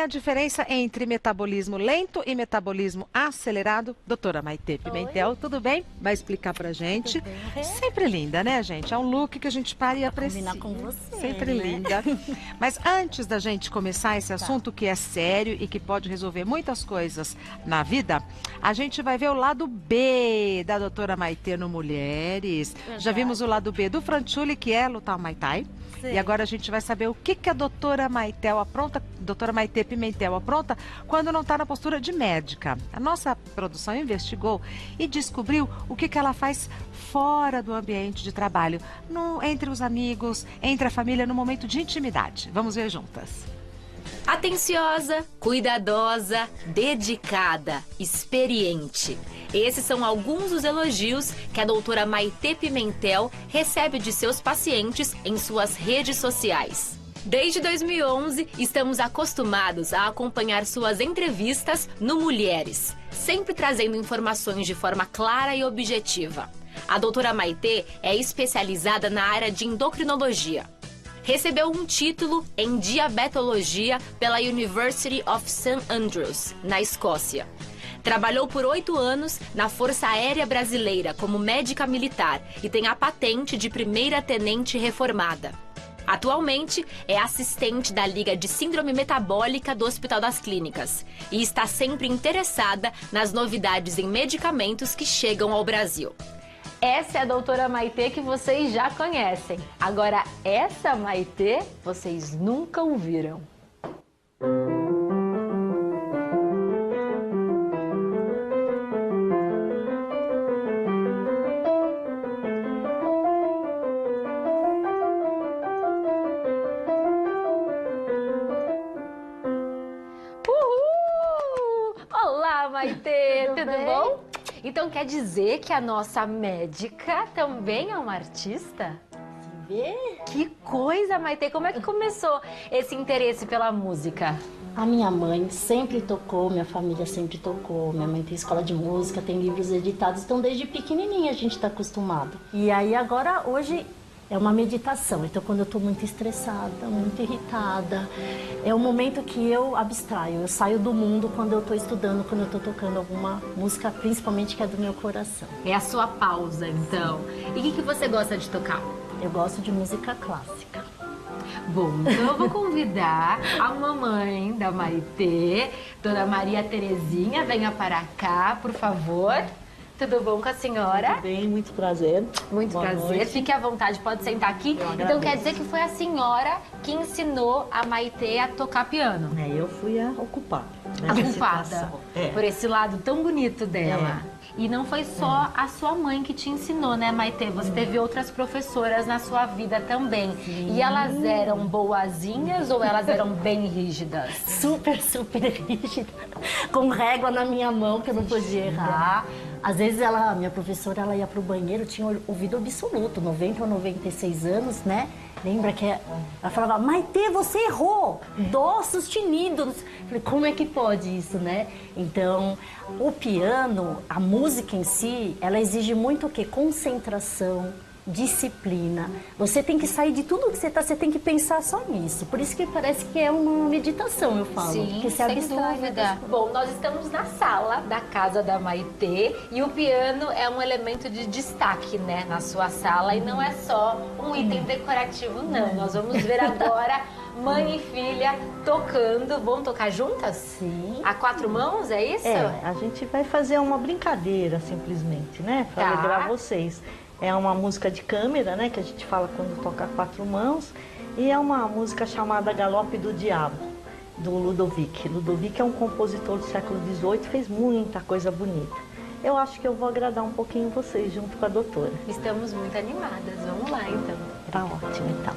diferença entre metabolismo lento e metabolismo acelerado? Doutora Maitê Pimentel, tudo bem? Vai explicar pra gente. Tudo bem, Sempre linda, né, gente? É um look que a gente para e aprecia. combinar com você, Sempre né? linda. Mas antes da gente começar esse assunto que é sério e que pode resolver muitas coisas na vida, a gente vai ver o lado B da doutora Maitê no Mulheres. Já vimos o lado B do Franchuli, que é lutar o Muay Thai. Sim. E agora a gente vai saber o que a doutora Maitê Pimentel apronta quando não está na postura de médica. A nossa produção investigou e descobriu o que ela faz fora do ambiente de trabalho, entre os amigos, entre a família, no momento de intimidade. Vamos ver juntas. Atenciosa, cuidadosa, dedicada, experiente. Esses são alguns dos elogios que a doutora Maitê Pimentel recebe de seus pacientes em suas redes sociais. Desde 2011, estamos acostumados a acompanhar suas entrevistas no Mulheres, sempre trazendo informações de forma clara e objetiva. A doutora Maitê é especializada na área de endocrinologia. Recebeu um título em diabetologia pela University of St Andrews, na Escócia. Trabalhou por 8 anos na Força Aérea Brasileira como médica militar e tem a patente de primeira tenente reformada. Atualmente, é assistente da Liga de Síndrome Metabólica do Hospital das Clínicas e está sempre interessada nas novidades em medicamentos que chegam ao Brasil. Essa é a doutora Maitê que vocês já conhecem. Agora, essa Maitê, vocês nunca ouviram. Uhul! Olá, Maitê, tudo bom? Então quer dizer que a nossa médica também é uma artista? Se vê? Que coisa, Maitê! Como é que começou esse interesse pela música? A minha mãe sempre tocou, minha família sempre tocou. Minha mãe tem escola de música, tem livros editados, então desde pequenininha a gente está acostumado. E aí agora, hoje, é uma meditação. Então quando eu estou muito estressada, muito irritada, é um momento que eu abstraio. Eu saio do mundo quando eu estou estudando, quando eu estou tocando alguma música, principalmente que é do meu coração. É a sua pausa, então. E o que você gosta de tocar? Eu gosto de música clássica. Bom, então eu vou convidar a mamãe da Maitê, Dona Maria Terezinha, venha para cá, por favor. Tudo bom com a senhora? Tudo bem, muito prazer. Muito Boa prazer. noite. Fique à vontade, pode sentar aqui. Então quer dizer que foi a senhora que ensinou a Maitê a tocar piano? É, eu fui a ocupar. A culpada por esse lado tão bonito dela. E não foi só a sua mãe que te ensinou, né, Maitê? Você teve outras professoras na sua vida também. Sim. E elas eram boazinhas ou elas eram bem rígidas? Super, super rígida, com régua na minha mão que eu não podia errar. Às vezes minha professora, ela ia pro banheiro, tinha ouvido absoluto, 90 ou 96 anos, né? Lembra que ela falava, Maitê, você errou, dó sustenido. Falei, como é que pode isso, né? Então, o piano, a música em si, ela exige muito o quê? Concentração, disciplina. Você tem que sair de tudo que você tem que pensar só nisso. Por isso que parece que é uma meditação, eu falo. Sim, porque sem dúvida. Bom, nós estamos na sala da casa da Maitê e o piano é um elemento de destaque, né, na sua sala e não é só um item decorativo, não. Nós vamos ver agora mãe e filha tocando. Vão tocar juntas? Sim. A 4 mãos, é isso? É, a gente vai fazer uma brincadeira, simplesmente, né? Para Tá. alegrar vocês. É uma música de câmera, né? Que a gente fala quando toca a 4 mãos. E é uma música chamada Galope do Diabo, do Ludovic. Ludovic é um compositor do século XVIII, fez muita coisa bonita. Eu acho que eu vou agradar um pouquinho vocês junto com a doutora. Estamos muito animadas. Vamos lá, então. Tá ótimo, então.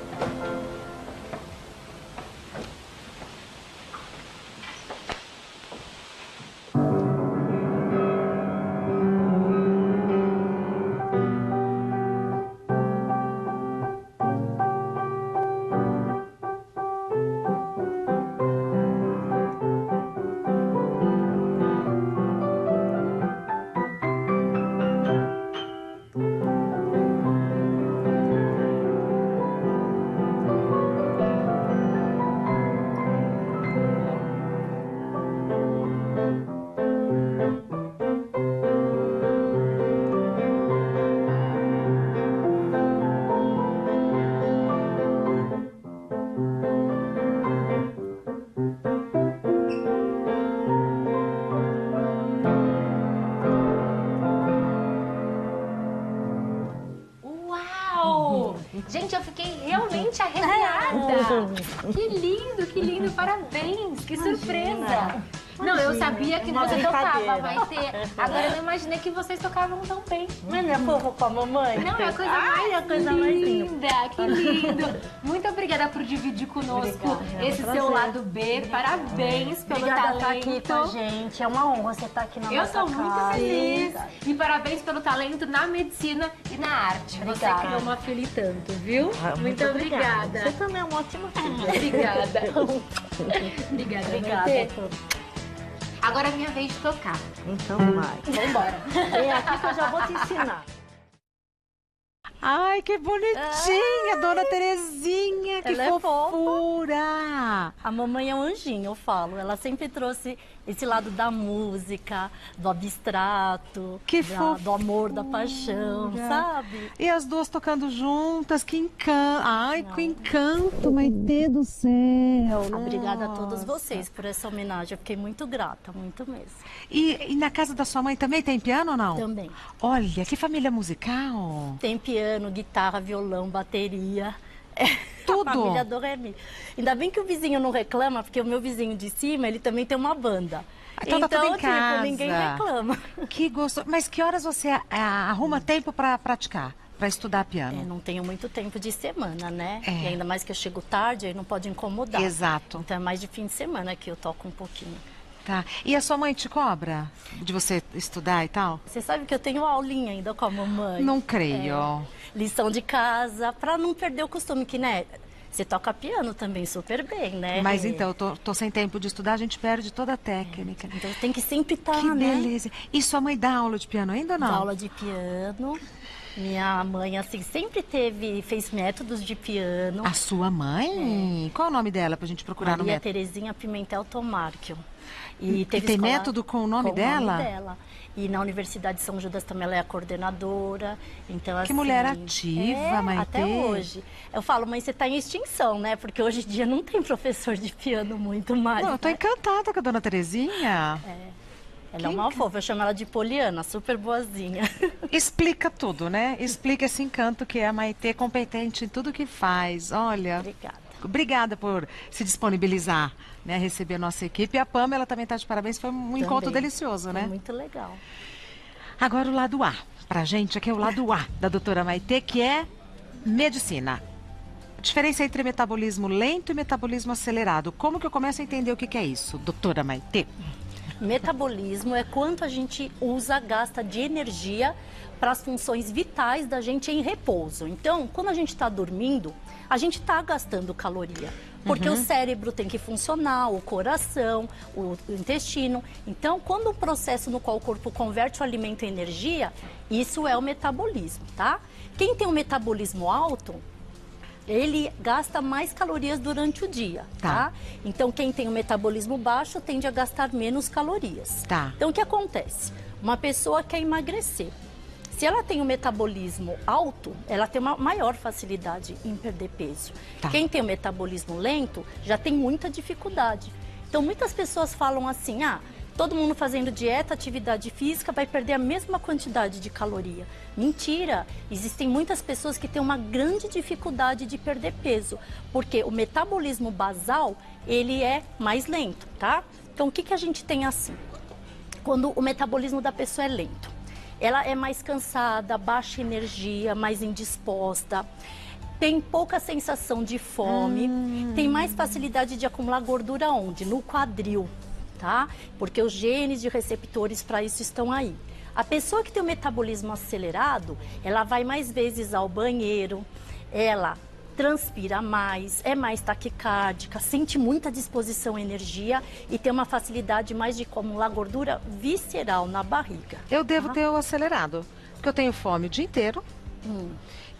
Que lindo, parabéns, que surpresa. Não, eu sabia que você tocava, Maitê. Agora eu não imaginei que vocês tocavam tão bem. Mas não é fofo com a mamãe? Não, é a coisa mais linda, que lindo. Muito obrigada por dividir conosco esse seu lado B. Parabéns pelo talento. Estar aqui com a gente, é uma honra você estar aqui na nossa casa. Eu sou muito feliz. E parabéns pelo talento na medicina e na arte. Você criou uma filha e tanto, viu? Muito obrigada. Você também é uma ótima filha. Obrigada. Obrigada, Maitê. Agora é minha vez de tocar. Então vai. Vamos embora. Vem aqui que eu já vou te ensinar. Ai, que bonitinha, Dona Terezinha, que Ela é fofura. A mamãe é um anjinho, eu falo. Ela sempre trouxe esse lado da música, do abstrato, Que do amor, da paixão, sabe? E as duas tocando juntas, que encanto. Ai, que encanto, Maitê do céu. Obrigada a todos Nossa. vocês por essa homenagem. Eu fiquei muito grata, muito mesmo. E na casa da sua mãe também tem piano ou não? Também. Olha, que família musical. Tem piano, guitarra, violão, bateria. Tudo. A família do Remy. Ainda bem que o vizinho não reclama, porque o meu vizinho de cima, ele também tem uma banda. Então tá tudo em tipo, casa. ninguém reclama. Que gostoso. Mas que horas você arruma tempo para praticar, para estudar piano? Não tenho muito tempo de semana, né? É. E ainda mais que eu chego tarde, aí não pode incomodar. Exato. Então é mais de fim de semana que eu toco um pouquinho. Tá. E a sua mãe te cobra de você estudar e tal? Você sabe que eu tenho aulinha ainda com a mamãe. Não creio. Lição de casa, pra não perder o costume, que, né? Você toca piano também super bem, né? Mas então, eu tô sem tempo de estudar, a gente perde toda a técnica. Então tem que sempre estar, Que né? beleza. E sua mãe dá aula de piano ainda ou não? Dá aula de piano. Minha mãe, assim, sempre fez métodos de piano. A sua mãe? Qual é o nome dela pra gente procurar no Maria método? Terezinha Pimentel Tomarquio. E teve tem escola método com o nome dela? Com o nome dela. E na Universidade de São Judas também ela é a coordenadora. Então, Que assim, mulher ativa, Maitê. até hoje. Eu falo, mãe, você está em extinção, né? Porque hoje em dia não tem professor de piano muito mais. Não, eu tô né? encantada com a Dona Terezinha. Ela é uma fofa, eu chamo ela de Poliana, super boazinha. Explica tudo, né? Explica esse encanto que é a Maitê, competente em tudo que faz. Olha, Obrigada. obrigada por se disponibilizar, né? Receber a nossa equipe. E a Pamela também está de parabéns, foi um encontro delicioso, Foi né? muito legal. Agora o lado A, pra gente aqui é o lado A da doutora Maitê, que é medicina. Diferença entre metabolismo lento e metabolismo acelerado. Como que eu começo a entender o que é isso, doutora Maitê? Metabolismo é quanto a gente gasta de energia para as funções vitais da gente em repouso. Então, quando a gente está dormindo, a gente está gastando caloria. Porque o cérebro tem que funcionar, o coração, o intestino. Então, quando o processo no qual o corpo converte o alimento em energia, isso é o metabolismo, tá? Quem tem um metabolismo alto, ele gasta mais calorias durante o dia, tá? Então, quem tem um metabolismo baixo tende a gastar menos calorias. Tá. Então, o que acontece? Uma pessoa quer emagrecer. Se ela tem um metabolismo alto, ela tem uma maior facilidade em perder peso. Tá. Quem tem um metabolismo lento já tem muita dificuldade. Então, muitas pessoas falam assim, todo mundo fazendo dieta, atividade física, vai perder a mesma quantidade de caloria. Mentira! Existem muitas pessoas que têm uma grande dificuldade de perder peso, porque o metabolismo basal, ele é mais lento, tá? Então, o que a gente tem assim? Quando o metabolismo da pessoa é lento, ela é mais cansada, baixa energia, mais indisposta, tem pouca sensação de fome, tem mais facilidade de acumular gordura onde? No quadril, tá? Porque os genes de receptores para isso estão aí. A pessoa que tem o metabolismo acelerado, ela vai mais vezes ao banheiro, ela transpira mais, é mais taquicárdica, sente muita disposição e energia e tem uma facilidade mais de acumular gordura visceral na barriga. Eu devo ter o acelerado, porque eu tenho fome o dia inteiro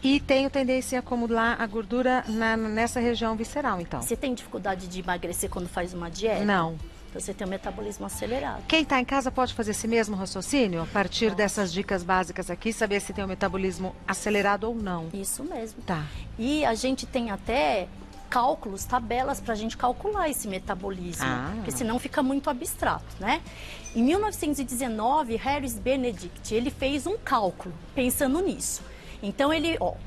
e tenho tendência a acumular a gordura nessa região visceral, então. Você tem dificuldade de emagrecer quando faz uma dieta? Não. Então você tem um metabolismo acelerado. Quem está em casa pode fazer esse mesmo raciocínio? A partir dessas dicas básicas aqui, saber se tem o metabolismo acelerado ou não. Isso mesmo. Tá. E a gente tem até cálculos, tabelas para a gente calcular esse metabolismo, porque senão fica muito abstrato, né? Em 1919, Harris Benedict, ele fez um cálculo pensando nisso. Então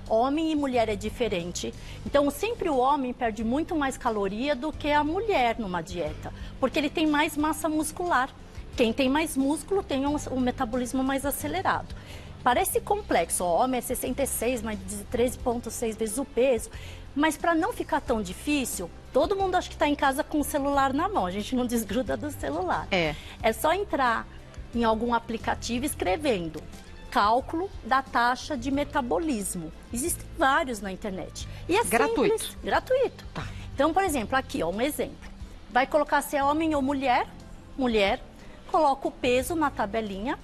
homem e mulher é diferente. Então sempre o homem perde muito mais caloria do que a mulher numa dieta, porque ele tem mais massa muscular. Quem tem mais músculo tem um metabolismo mais acelerado. Parece complexo, o homem é 66, mais de 13,6 vezes o peso, mas para não ficar tão difícil, todo mundo acha que está em casa com o celular na mão, a gente não desgruda do celular. É só entrar em algum aplicativo escrevendo cálculo da taxa de metabolismo. Existem vários na internet. E é gratuito. Simples, gratuito. Tá. Então, por exemplo, aqui, um exemplo. Vai colocar se é homem ou mulher. Mulher, coloca o peso na tabelinha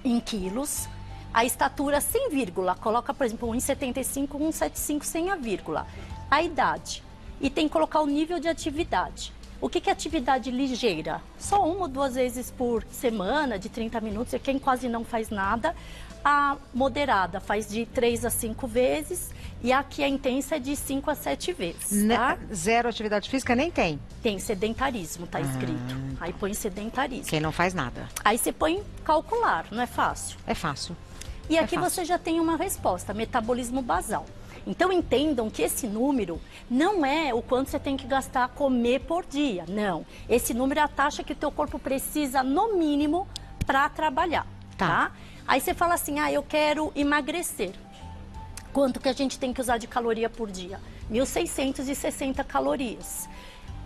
em quilos. A estatura sem vírgula, coloca, por exemplo, 1,75, 1,75 sem a vírgula. A idade. E tem que colocar o nível de atividade. O que é atividade ligeira? Só 1 ou 2 vezes por semana, de 30 minutos, é quem quase não faz nada. A moderada faz de 3 a 5 vezes e a que é intensa é de 5 a 7 vezes. Tá? Zero atividade física nem tem? Tem sedentarismo, tá escrito. Aí põe sedentarismo. Quem não faz nada. Aí você põe calcular, não é fácil? É fácil. E aqui você já tem uma resposta, metabolismo basal. Então entendam que esse número não é o quanto você tem que gastar comer por dia, não. Esse número é a taxa que o teu corpo precisa no mínimo para trabalhar, tá? Aí você fala assim, eu quero emagrecer. Quanto que a gente tem que usar de caloria por dia? 1.660 calorias.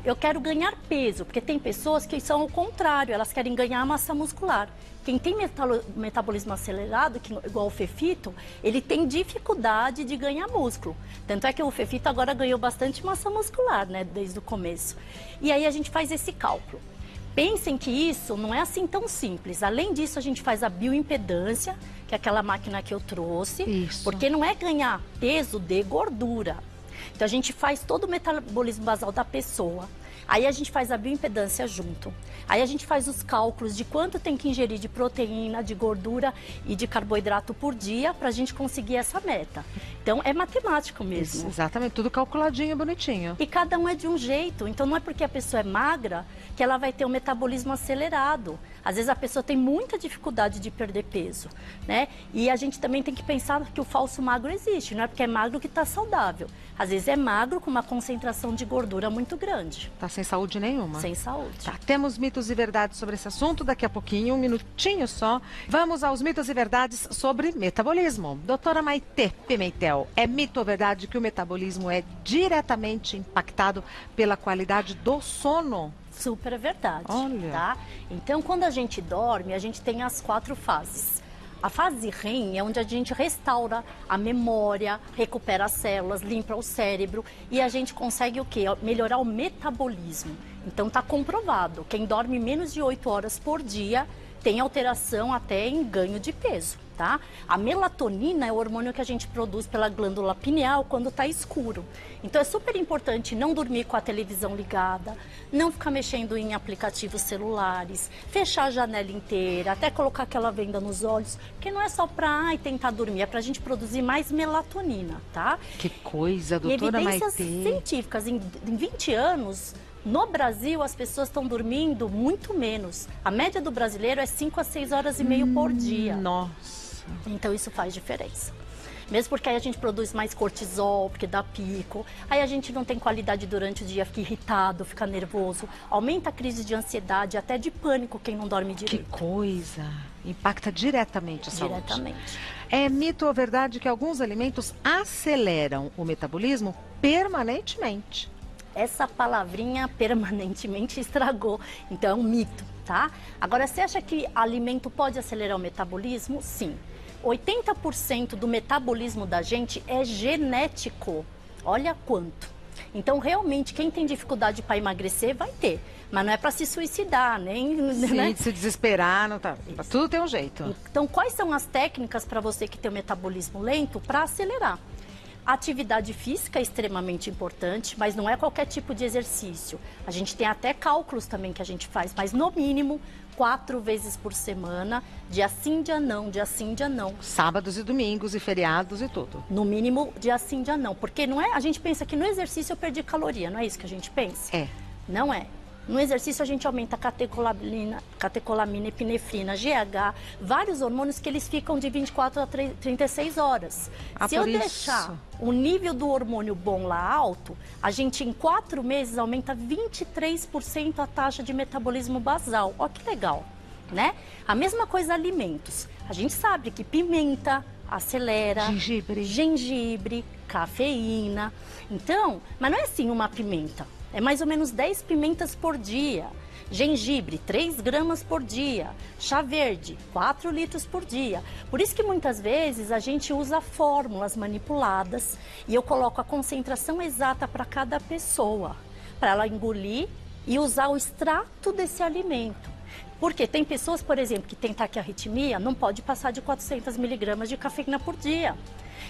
Eu quero ganhar peso, porque tem pessoas que são o contrário, elas querem ganhar massa muscular. Quem tem metabolismo acelerado, igual o Fefito, ele tem dificuldade de ganhar músculo. Tanto é que o Fefito agora ganhou bastante massa muscular, né, desde o começo. E aí a gente faz esse cálculo. Pensem que isso não é assim tão simples. Além disso, a gente faz a bioimpedância, que é aquela máquina que eu trouxe, porque não é ganhar peso de gordura. Então a gente faz todo o metabolismo basal da pessoa. Aí a gente faz a bioimpedância junto. Aí a gente faz os cálculos de quanto tem que ingerir de proteína, de gordura e de carboidrato por dia para a gente conseguir essa meta. Então é matemático mesmo. Isso, exatamente, tudo calculadinho, bonitinho. E cada um é de um jeito. Então não é porque a pessoa é magra que ela vai ter um metabolismo acelerado. Às vezes a pessoa tem muita dificuldade de perder peso, né? E a gente também tem que pensar que o falso magro existe. Não é porque é magro que está saudável. Às vezes é magro com uma concentração de gordura muito grande. Tá sem saúde nenhuma. Sem saúde. Tá, temos mitos e verdades sobre esse assunto daqui a pouquinho, um minutinho só. Vamos aos mitos e verdades sobre metabolismo. Doutora Maitê Pimentel, é mito ou verdade que o metabolismo é diretamente impactado pela qualidade do sono? Super verdade. Olha. Tá? Então, quando a gente dorme, a gente tem as 4 fases. A fase REM é onde a gente restaura a memória, recupera as células, limpa o cérebro e a gente consegue o quê? Melhorar o metabolismo. Então está comprovado, quem dorme menos de 8 horas por dia tem alteração até em ganho de peso, tá? A melatonina é o hormônio que a gente produz pela glândula pineal quando está escuro. Então é super importante não dormir com a televisão ligada, não ficar mexendo em aplicativos celulares, fechar a janela inteira, até colocar aquela venda nos olhos, porque não é só para tentar dormir, é para a gente produzir mais melatonina, tá? Que coisa, doutora Maitê. E evidências científicas, em 20 anos... No Brasil, as pessoas estão dormindo muito menos. A média do brasileiro é 5 a 6 horas e meia por dia. Nossa. Então, isso faz diferença. Mesmo porque aí a gente produz mais cortisol, porque dá pico. Aí a gente não tem qualidade durante o dia, fica irritado, fica nervoso. Aumenta a crise de ansiedade, até de pânico, quem não dorme direito. Que coisa. Impacta diretamente a saúde. Diretamente. É mito ou verdade que alguns alimentos aceleram o metabolismo permanentemente? Essa palavrinha permanentemente estragou, então é um mito, tá? Agora, você acha que alimento pode acelerar o metabolismo? Sim. 80% do metabolismo da gente é genético. Olha quanto. Então, realmente, quem tem dificuldade para emagrecer vai ter. Mas não é para se suicidar, nem... Sim, né? se desesperar, não tá. Tudo tem um jeito. Então, quais são as técnicas para você que tem o metabolismo lento para acelerar? A atividade física é extremamente importante, mas não é qualquer tipo de exercício. A gente tem até cálculos também que a gente faz, mas no mínimo 4 vezes por semana, dia sim, dia não, dia sim, dia não. Sábados e domingos e feriados e tudo. No mínimo, dia sim, dia não. Porque não é, a gente pensa que no exercício eu perdi caloria, não é isso que a gente pensa? É. Não é. No exercício a gente aumenta catecolamina, epinefrina, GH, vários hormônios que eles ficam de 24 a 36 horas. Se eu deixar o nível do hormônio bom lá alto, a gente em 4 meses aumenta 23% a taxa de metabolismo basal. Olha que legal, né? A mesma coisa alimentos. A gente sabe que pimenta acelera, gengibre, cafeína. Então, mas não é assim uma pimenta. É mais ou menos 10 pimentas por dia. Gengibre, 3 gramas por dia. Chá verde, 4 litros por dia. Por isso que muitas vezes a gente usa fórmulas manipuladas e eu coloco a concentração exata para cada pessoa, para ela engolir e usar o extrato desse alimento. Porque tem pessoas, por exemplo, que têm taquiarritmia, não pode passar de 400 miligramas de cafeína por dia.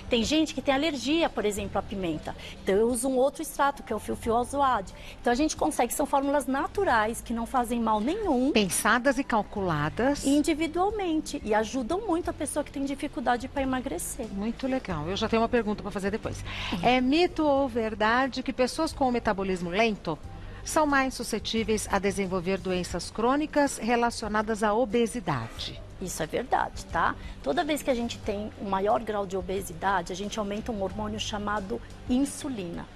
Tem gente que tem alergia, por exemplo, à pimenta. Então eu uso um outro extrato, que é o fil-fil-azoade. Então a gente consegue, são fórmulas naturais, que não fazem mal nenhum. Pensadas e calculadas. Individualmente. E ajudam muito a pessoa que tem dificuldade para emagrecer. Muito legal. Eu já tenho uma pergunta para fazer depois. É mito ou verdade que pessoas com o metabolismo lento são mais suscetíveis a desenvolver doenças crônicas relacionadas à obesidade? Isso é verdade, tá? Toda vez que a gente tem um maior grau de obesidade, a gente aumenta um hormônio chamado insulina.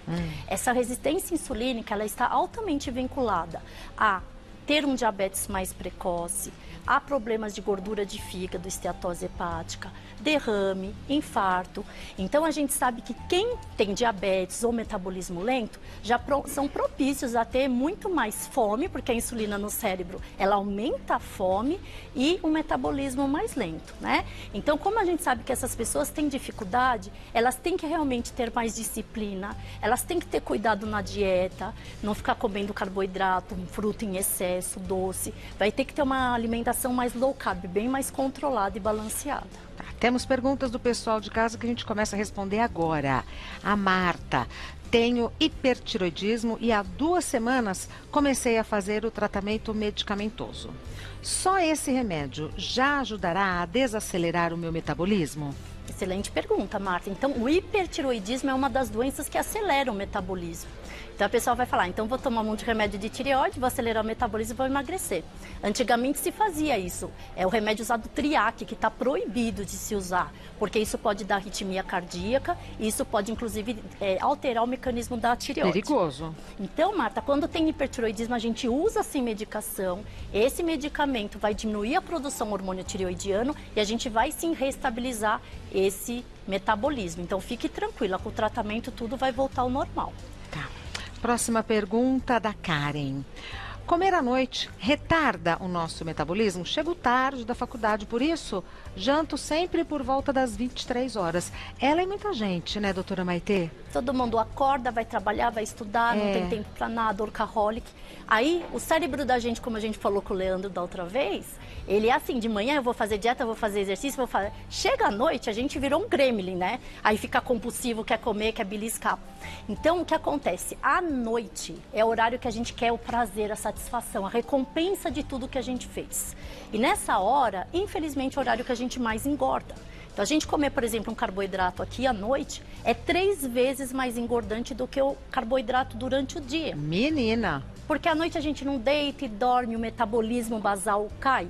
Essa resistência insulínica, ela está altamente vinculada a ter um diabetes mais precoce, a problemas de gordura de fígado, esteatose hepática, derrame, infarto. Então a gente sabe que quem tem diabetes ou metabolismo lento já são propícios a ter muito mais fome, porque a insulina no cérebro, ela aumenta a fome e o metabolismo mais lento, né? Então, como a gente sabe que essas pessoas têm dificuldade, elas têm que realmente ter mais disciplina, elas têm que ter cuidado na dieta, não ficar comendo carboidrato, fruta em excesso, doce. Vai ter que ter uma alimentação mais low carb, bem mais controlada e balanceada. Tá, temos perguntas do pessoal de casa que a gente começa a responder agora. A Marta: tenho hipertiroidismo e há 2 semanas comecei a fazer o tratamento medicamentoso. Só esse remédio já ajudará a desacelerar o meu metabolismo? Excelente pergunta, Marta. Então, o hipertiroidismo é uma das doenças que acelera o metabolismo. Então, a pessoa vai falar, então vou tomar um monte de remédio de tireoide, vou acelerar o metabolismo e vou emagrecer. Antigamente se fazia isso. É o remédio usado Triac, que está proibido de se usar, porque isso pode dar arritmia cardíaca e isso pode, inclusive, alterar o mecanismo da tireoide. Perigoso. Então, Marta, quando tem hipertiroidismo, a gente usa sem medicação. Esse medicamento vai diminuir a produção hormônio tireoidiano e a gente vai sim reestabilizar esse metabolismo. Então, fique tranquila, com o tratamento tudo vai voltar ao normal. Tá. Próxima pergunta da Karen. Comer à noite retarda o nosso metabolismo? Chego tarde da faculdade, por isso janto sempre por volta das 23 horas. Ela é muita gente, né, doutora Maitê? Todo mundo acorda, vai trabalhar, vai estudar, não tem tempo para nada, workaholic. Aí, o cérebro da gente, como a gente falou com o Leandro da outra vez, ele é assim, de manhã eu vou fazer dieta, eu vou fazer exercício, vou fazer... Chega à noite, a gente virou um gremlin, né? Aí fica compulsivo, quer comer, quer beliscar. Então, o que acontece? À noite é o horário que a gente quer o prazer, a satisfação, a recompensa de tudo que a gente fez. E nessa hora, infelizmente, é o horário que a gente mais engorda. Então, a gente comer, por exemplo, um carboidrato aqui à noite é 3 vezes mais engordante do que o carboidrato durante o dia. Menina! Porque à noite a gente não deita e dorme, o metabolismo basal cai.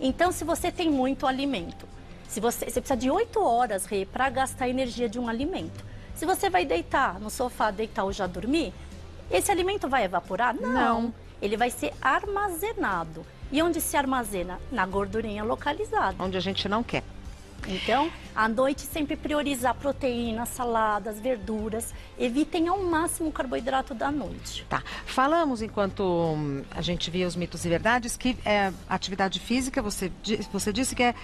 Então, se você tem muito alimento, você precisa de 8 horas, Rê, para gastar a energia de um alimento. Se você vai deitar no sofá, deitar ou já dormir, esse alimento vai evaporar? Não. Ele vai ser armazenado. E onde se armazena? Na gordurinha localizada. Onde a gente não quer. Então, à noite sempre priorizar proteínas, saladas, verduras. Evitem ao máximo o carboidrato da noite. Tá. Falamos, enquanto a gente via os mitos e verdades, que atividade física, você disse que é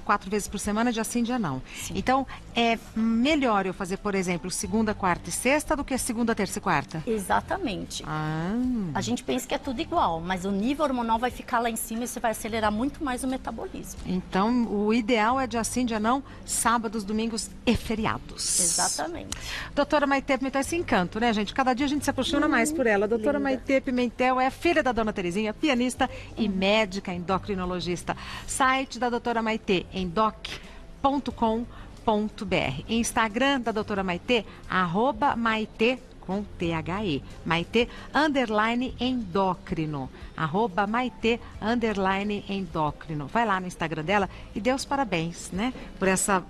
4 vezes por semana, dia sim, dia não. Sim. Então, é melhor eu fazer, por exemplo, segunda, quarta e sexta do que segunda, terça e quarta? Exatamente. A gente pensa que é tudo igual, mas o nível hormonal vai ficar lá em cima e você vai acelerar muito mais o metabolismo. Então, o ideal é dia sim, dia não, sábados, domingos e feriados. Exatamente. Doutora Maitê Pimentel, esse encanto, né, gente? Cada dia a gente se apaixona mais por ela. Doutora Maitê Pimentel é filha da dona Terezinha, pianista e médica endocrinologista. Site da doutora Maitê, endoc.com.br. Instagram da doutora Maitê, @Maitê com THE. Maitê _endócrino. @Maitê _endócrino. Vai lá no Instagram dela e dê os parabéns, né? Por essa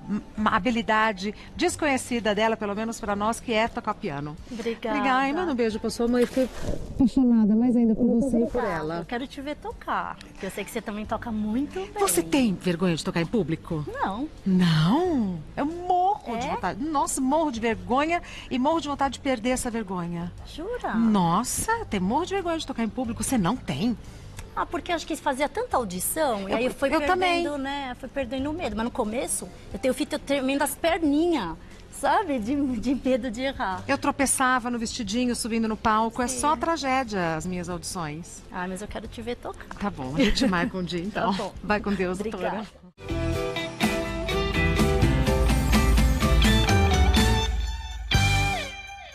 habilidade desconhecida dela, pelo menos para nós, que é tocar piano. Obrigada. Obrigada. E manda um beijo pra sua mãe. Fiquei apaixonada mais ainda por você e por ela. Eu quero te ver tocar, porque eu sei que você também toca muito bem. Você tem vergonha de tocar em público? Não. Não? Eu morro de É? vontade. Nossa, morro de vergonha e morro de vontade de perder essa vergonha. Jura? Nossa, tem morro de vergonha de tocar em público. Você não tem? Ah, porque eu acho que fazia tanta audição, e aí eu fui eu perdendo, também. né? Fui perdendo o medo. Mas no começo, eu tenho feito tremendo as perninhas, sabe? De medo de errar. Eu tropeçava no vestidinho, subindo no palco. É só tragédia as minhas audições. Ah, mas eu quero te ver tocar. Tá bom, a gente marca um dia então. Tá bom. Vai com Deus, doutora. Obrigada.